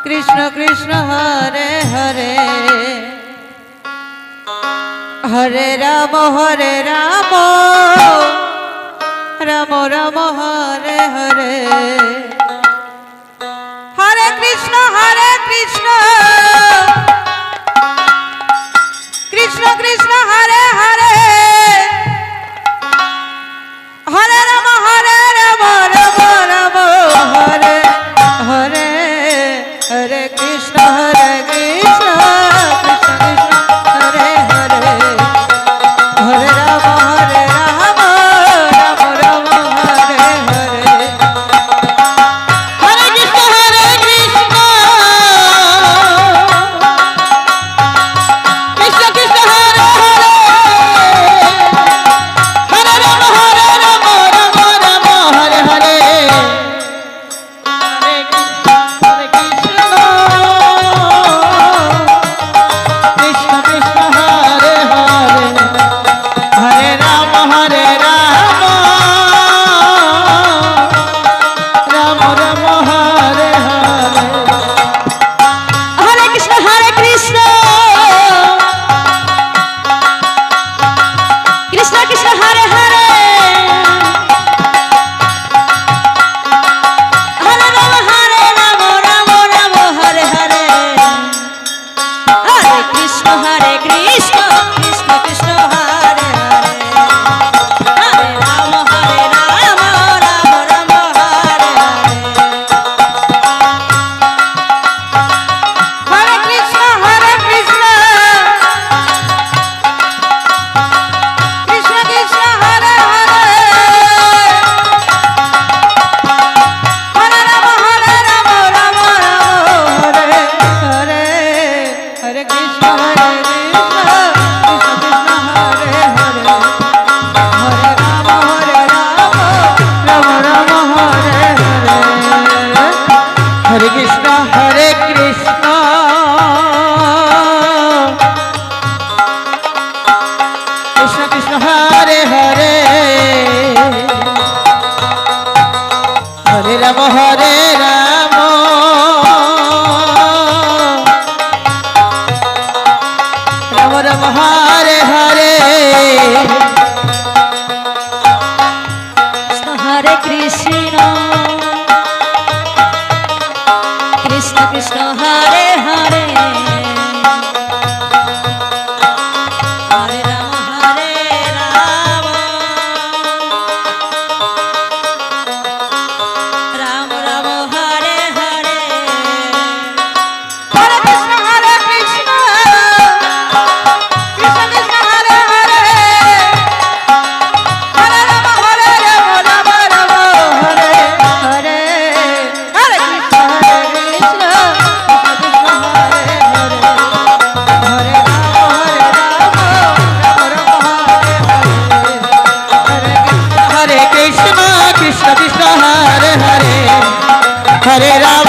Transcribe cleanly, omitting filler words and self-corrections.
Krishna Krishna Hare Hare Hare Ram Ram Ram Hare Hare Hare Krishna Krishna Krishna Hare Hare Hare Ram Ram Ram Hare Hare Hare Krishna Krishna Krishna Hare Hare Hare Ram Ram Ram Hare Hare Hare Krishna Krishna Krishna Hare Hare Hare Ram Ram Ram Hare Hare Hare Krishna Krishna Krishna Hare Hare Hare Ram Ram Ram Hare Hare Hare Krishna Krishna Krishna Hare Hare Hare Ram Ram Hare Hare Hare Krishna Krishna Krishna Hare Hare Hare Ram Ram Ram Hare Hare Hare Krishna Krishna Krishna Hare Hare Hare Ram Ram Hare Hare Hare Krishna Krishna Krishna Hare Hare Hare Ram Ram Hare Hare Hare Krishna Krishna Krishna Hare Hare Hare Ram Ram Ram Hare Hare Hare Krishna Krishna Krishna Hare Hare Hare Ram Ram Ram Hare Hare Hare Krishna Krishna Krishna Hare Hare Hare Ram Ram Hare Hare Hare Krishna Krishna Krishna Hare Hare Hare Ram Hare Krishna Krishna Krishna Hare Hare Hare Ram